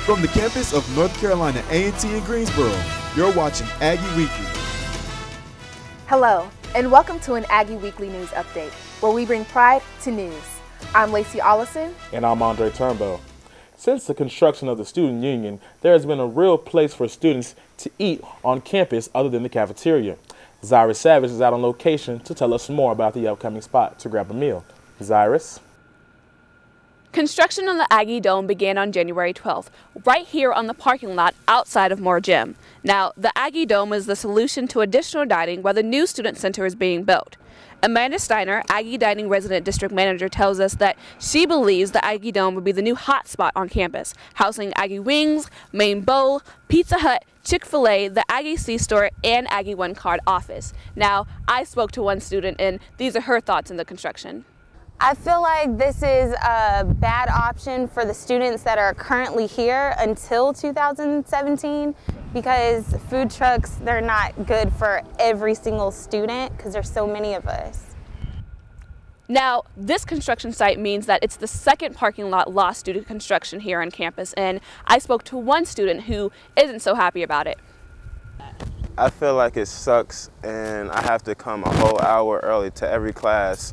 From the campus of North Carolina A&T in Greensboro, you're watching Aggie Weekly. Hello, and welcome to an Aggie Weekly News Update, where we bring pride to news. I'm Lacey Ollison. And I'm Andre Turnbow. Since the construction of the Student Union, there has been a real place for students to eat on campus other than the cafeteria. Zyrus Savage is out on location to tell us more about the upcoming spot to grab a meal. Zyrus? Construction on the Aggie Dome began on January 12th, right here on the parking lot outside of Moore Gym. Now, the Aggie Dome is the solution to additional dining while the new student center is being built. Amanda Steiner, Aggie Dining Resident District Manager, tells us that she believes the Aggie Dome will be the new hot spot on campus, housing Aggie Wings, Main Bowl, Pizza Hut, Chick-fil-A, the Aggie C-Store, and Aggie One Card office. Now, I spoke to one student, and these are her thoughts on the construction. I feel like this is a bad option for the students that are currently here until 2017 because food trucks, they're not good for every single student because there's so many of us. Now, this construction site means that it's the second parking lot lost due to construction here on campus, and I spoke to one student who isn't so happy about it. I feel like it sucks and I have to come a whole hour early to every class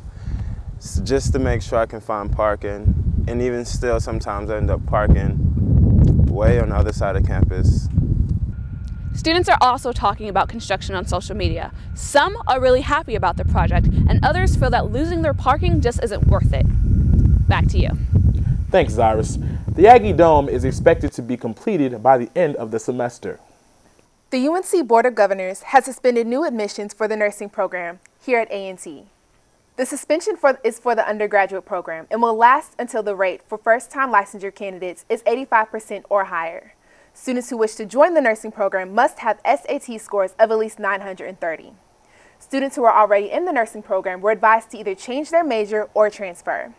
just to make sure I can find parking, and even still sometimes I end up parking way on the other side of campus. Students are also talking about construction on social media. Some are really happy about the project, and others feel that losing their parking just isn't worth it. Back to you. Thanks, Zyrus. The Aggie Dome is expected to be completed by the end of the semester. The UNC Board of Governors has suspended new admissions for the nursing program here at A&T. The suspension is for the undergraduate program and will last until the rate for first-time licensure candidates is 85% or higher. Students who wish to join the nursing program must have SAT scores of at least 930. Students who are already in the nursing program were advised to either change their major or transfer.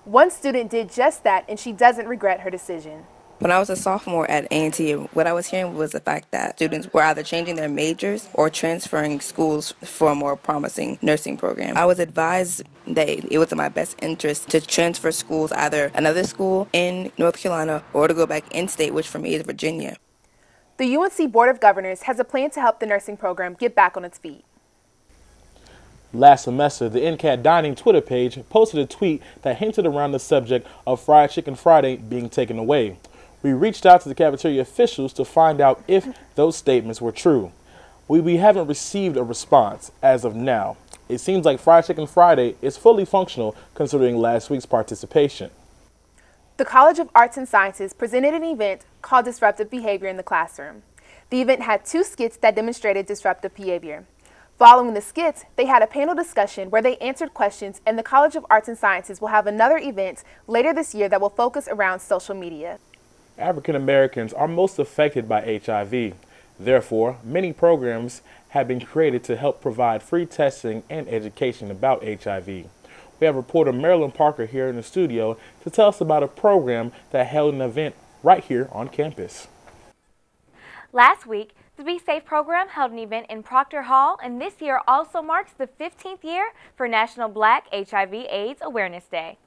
One student did just that, and she doesn't regret her decision. When I was a sophomore at A&T, what I was hearing was the fact that students were either changing their majors or transferring schools for a more promising nursing program. I was advised that it was in my best interest to transfer schools, either another school in North Carolina or to go back in-state, which for me is Virginia. The UNC Board of Governors has a plan to help the nursing program get back on its feet. Last semester, the NCAT Dining Twitter page posted a tweet that hinted around the subject of Fried Chicken Friday being taken away. We reached out to the cafeteria officials to find out if those statements were true. We haven't received a response as of now. It seems like Fried Chicken Friday is fully functional considering last week's participation. The College of Arts and Sciences presented an event called Disruptive Behavior in the Classroom. The event had 2 skits that demonstrated disruptive behavior. Following the skits, they had a panel discussion where they answered questions, and the College of Arts and Sciences will have another event later this year that will focus around social media. African Americans are most affected by HIV. Therefore, many programs have been created to help provide free testing and education about HIV. We have reporter Marilyn Parker here in the studio to tell us about a program that held an event right here on campus. Last week, the Be Safe program held an event in Proctor Hall, and this year also marks the 15th year for National Black HIV/AIDS Awareness Day.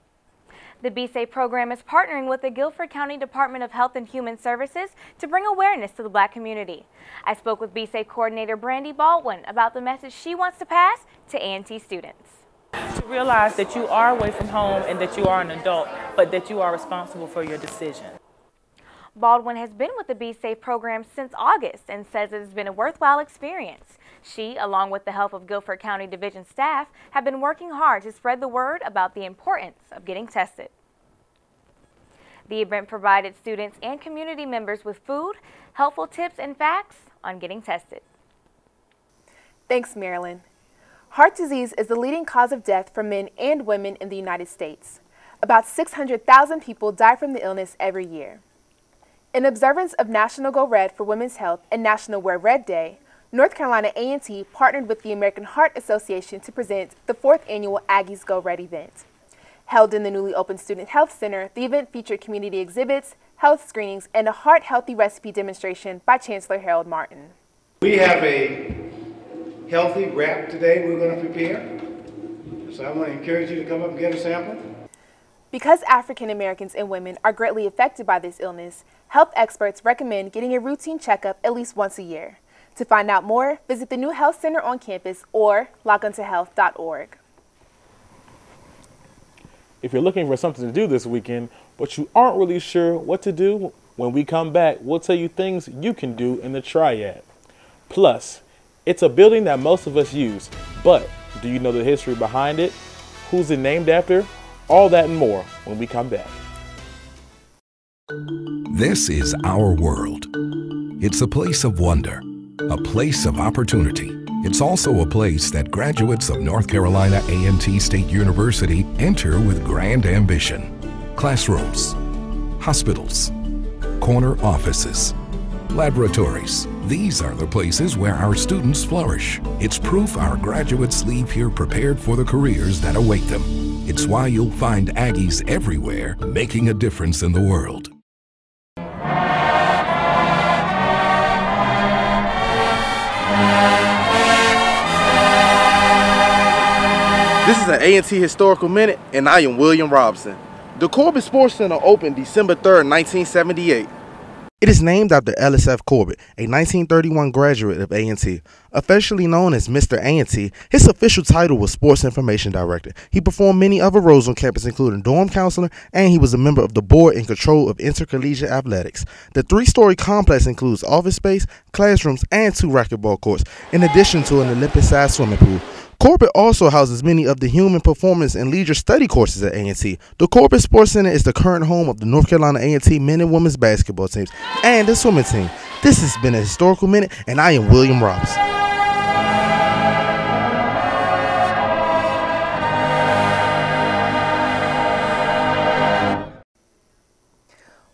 The Be Safe program is partnering with the Guilford County Department of Health and Human Services to bring awareness to the Black community. I spoke with Be Safe coordinator Brandy Baldwin about the message she wants to pass to A&T students. To realize that you are away from home and that you are an adult, but that you are responsible for your decision. Baldwin has been with the Be Safe program since August and says it has been a worthwhile experience. She, along with the help of Guilford County Division staff, have been working hard to spread the word about the importance of getting tested. The event provided students and community members with food, helpful tips, and facts on getting tested. Thanks, Marilyn. Heart disease is the leading cause of death for men and women in the United States. About 600,000 people die from the illness every year. In observance of National Go Red for Women's Health and National Wear Red Day, North Carolina A&T partnered with the American Heart Association to present the 4th annual Aggies Go Red event. Held in the newly opened Student Health Center, the event featured community exhibits, health screenings, and a heart-healthy recipe demonstration by Chancellor Harold Martin. We have a healthy wrap today we're going to prepare. So I want to encourage you to come up and get a sample. Because African Americans and women are greatly affected by this illness, health experts recommend getting a routine checkup at least once a year. To find out more, visit the new health center on campus or logontohealth.org. If you're looking for something to do this weekend, but you aren't really sure what to do, when we come back, we'll tell you things you can do in the Triad. Plus, it's a building that most of us use, but do you know the history behind it? Who's it named after? All that and more when we come back. This is our world. It's a place of wonder, a place of opportunity. It's also a place that graduates of North Carolina A&T State University enter with grand ambition. Classrooms, hospitals, corner offices, laboratories. These are the places where our students flourish. It's proof our graduates leave here prepared for the careers that await them. It's why you'll find Aggies everywhere making a difference in the world. This is an A&T Historical Minute, and I am William Robson. The Corbett Sports Center opened December 3rd, 1978. It is named after Ellis F. Corbett, a 1931 graduate of A&T. Officially known as Mr. A&T, his official title was Sports Information Director. He performed many other roles on campus, including dorm counselor, and he was a member of the board in control of intercollegiate athletics. The three-story complex includes office space, classrooms, and 2 racquetball courts, in addition to an Olympic-sized swimming pool. Corbett also houses many of the human performance and leisure study courses at A&T. The Corbett Sports Center is the current home of the North Carolina A&T men and women's basketball teams and the swimming team. This has been a Historical Minute, and I am William Robson.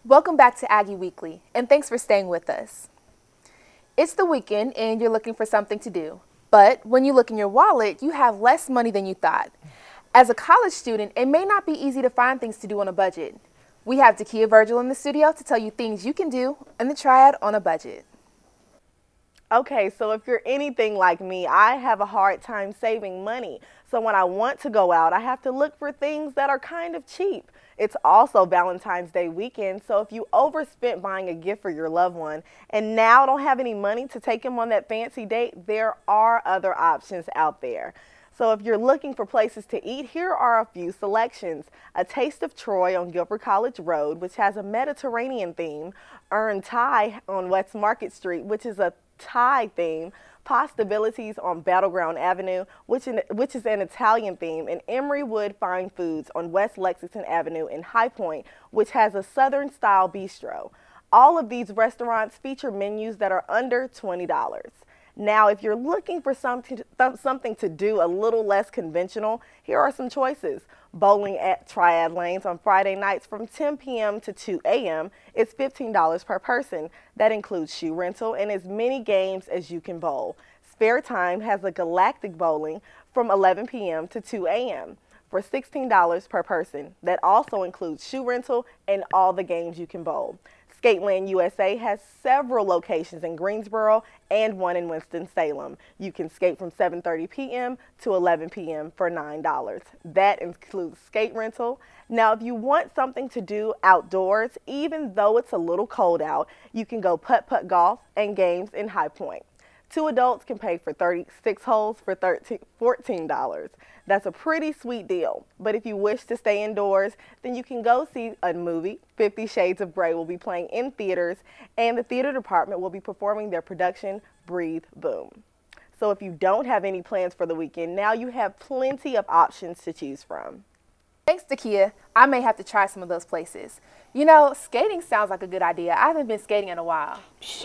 Welcome back to Aggie Weekly, and thanks for staying with us. It's the weekend, and you're looking for something to do. But when you look in your wallet, you have less money than you thought. As a college student, it may not be easy to find things to do on a budget. We have Takia Virgil in the studio to tell you things you can do in the Triad on a budget. Okay, so if you're anything like me, I have a hard time saving money. So when I want to go out, I have to look for things that are kind of cheap. It's also Valentine's Day weekend, so if you overspent buying a gift for your loved one and now don't have any money to take him on that fancy date, there are other options out there. So if you're looking for places to eat, here are a few selections. A Taste of Troy on Guilford College Road, which has a Mediterranean theme. Earn Thai on West Market Street, which is a Thai theme. Postabilities on Battleground Avenue, which is an Italian theme, and Emery Wood Fine Foods on West Lexington Avenue in High Point, which has a Southern-style bistro. All of these restaurants feature menus that are under $20. Now, if you're looking for something to do a little less conventional, here are some choices. Bowling at Triad Lanes on Friday nights from 10 p.m. to 2 a.m. is $15 per person. That includes shoe rental and as many games as you can bowl. Spare Time has a Galactic Bowling from 11 p.m. to 2 a.m. for $16 per person. That also includes shoe rental and all the games you can bowl. Skateland USA has several locations in Greensboro and one in Winston-Salem. You can skate from 7:30 p.m. to 11 p.m. for $9. That includes skate rental. Now, if you want something to do outdoors, even though it's a little cold out, you can go putt-putt golf and games in High Point. 2 adults can pay for 36 holes for $14. That's a pretty sweet deal. But if you wish to stay indoors, then you can go see a movie. 50 Shades of Grey will be playing in theaters, and the theater department will be performing their production, Breathe Boom. So if you don't have any plans for the weekend, now you have plenty of options to choose from. Thanks, Takia. I may have to try some of those places. You know, skating sounds like a good idea. I haven't been skating in a while.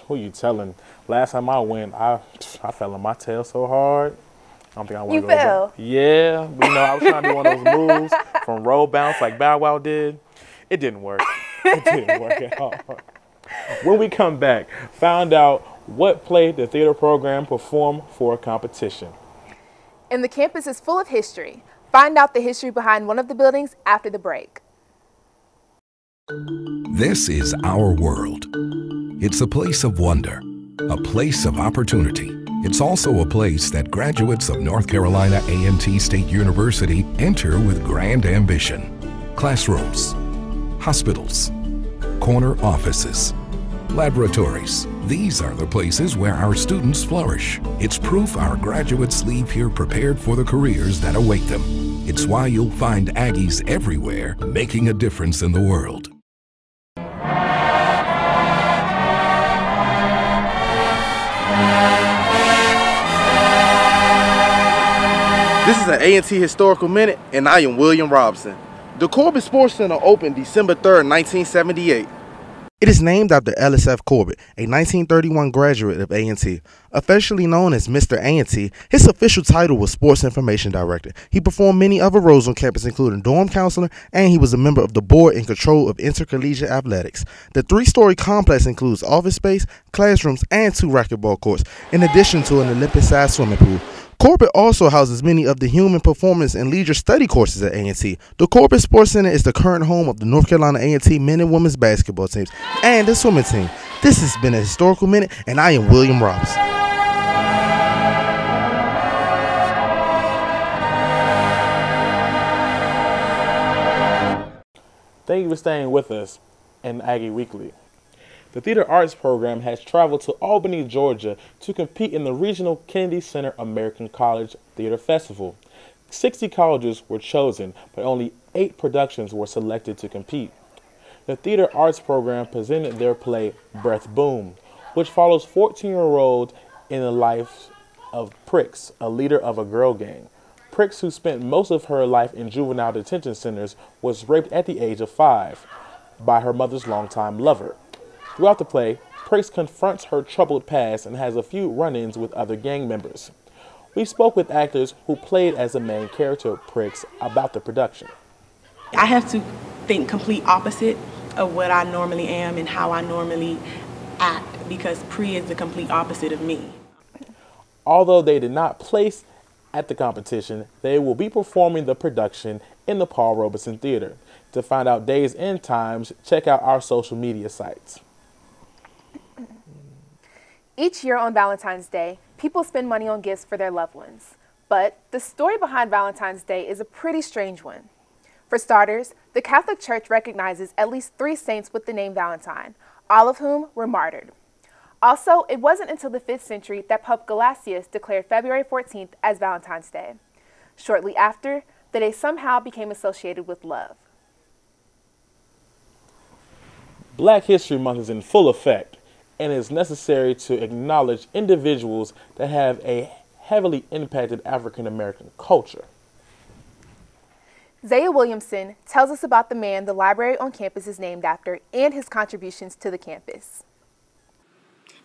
Who you telling? Last time I went, I fell on my tail so hard. I don't think I want to go back. You fell? Yeah. But, you know, I was trying to do one of those moves from roll bounce like Bow Wow did. It didn't work. It didn't work at all. When we come back, found out what play the theater program performed for a competition. And the campus is full of history. Find out the history behind one of the buildings after the break. This is our world. It's a place of wonder, a place of opportunity. It's also a place that graduates of North Carolina A&T State University enter with grand ambition. classrooms, hospitals, corner offices, laboratories. These are the places where our students flourish. It's proof our graduates leave here prepared for the careers that await them. It's why you'll find Aggies everywhere, making a difference in the world. This is an A&T Historical Minute, and I am William Robson. The Corbett Sports Center opened December 3rd, 1978. It is named after Ellis F. Corbett, a 1931 graduate of A&T. Officially known as Mr. A&T, his official title was Sports Information Director. He performed many other roles on campus, including dorm counselor, and he was a member of the board in control of intercollegiate athletics. The three-story complex includes office space, classrooms, and 2 racquetball courts, in addition to an Olympic-sized swimming pool. Corbett also houses many of the human performance and leisure study courses at A&T. The Corbett Sports Center is the current home of the North Carolina A&T men and women's basketball teams and the swimming team. This has been a Historical Minute, and I am William Robson. Thank you for staying with us in Aggie Weekly. The Theater Arts program has traveled to Albany, Georgia to compete in the regional Kennedy Center American College Theater Festival. 60 colleges were chosen, but only 8 productions were selected to compete. The Theater Arts program presented their play Breath Boom, which follows 14-year-old in the life of Pricks, a leader of a girl gang. Pricks, who spent most of her life in juvenile detention centers, was raped at the age of 5 by her mother's longtime lover. Throughout the play, Pricks confronts her troubled past and has a few run-ins with other gang members. We spoke with actors who played as the main character, Pricks, about the production. I have to think complete opposite of what I normally am and how I normally act, because Pri is the complete opposite of me. Although they did not place at the competition, they will be performing the production in the Paul Robeson Theater. To find out days and times, check out our social media sites. Each year on Valentine's Day, people spend money on gifts for their loved ones. But the story behind Valentine's Day is a pretty strange one. For starters, the Catholic Church recognizes at least 3 saints with the name Valentine, all of whom were martyred. Also, it wasn't until the 5th century that Pope Gelasius declared February 14th as Valentine's Day. Shortly after, the day somehow became associated with love. Black History Month is in full effect, and it is necessary to acknowledge individuals that have a heavily impacted African American culture. Zaya Williamson tells us about the man the library on campus is named after and his contributions to the campus.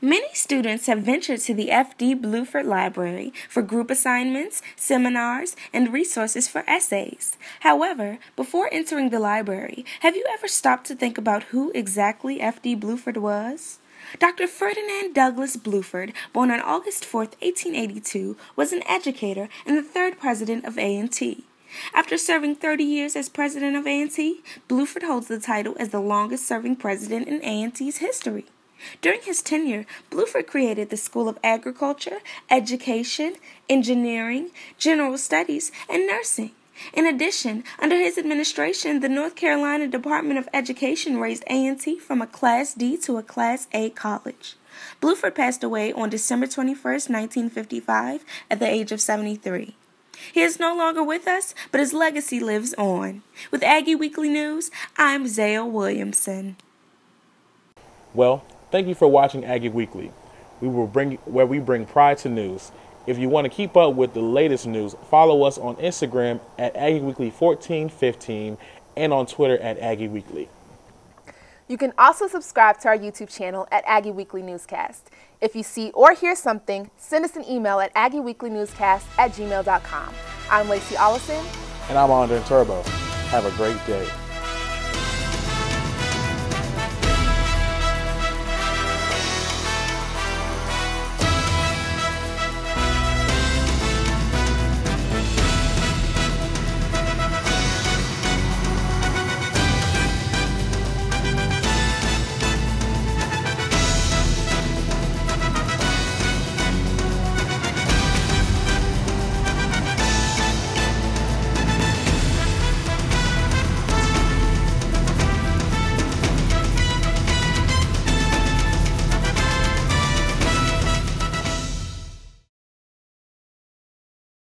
Many students have ventured to the F.D. Bluford Library for group assignments, seminars, and resources for essays. However, before entering the library, have you ever stopped to think about who exactly F.D. Bluford was? Dr. Ferdinand Douglass Bluford, born on August 4, 1882, was an educator and the 3rd president of A&T. After serving 30 years as president of A&T, Bluford holds the title as the longest-serving president in A&T's history. During his tenure, Bluford created the School of Agriculture, Education, Engineering, General Studies, and Nursing. In addition, under his administration, the North Carolina Department of Education raised A&T from a Class D to a Class A college. Bluford passed away on December 21, 1955, at the age of 73. He is no longer with us, but his legacy lives on. With Aggie Weekly News, I'm Zaya Williamson. Well, thank you for watching Aggie Weekly, where we bring pride to news. If you want to keep up with the latest news, follow us on Instagram at AggieWeekly1415 and on Twitter at Aggie Weekly. You can also subscribe to our YouTube channel at Aggie Weekly Newscast. If you see or hear something, send us an email at AggieWeeklyNewscast@gmail.com. I'm Lacey Ollison. And I'm Andre Turbo. Have a great day.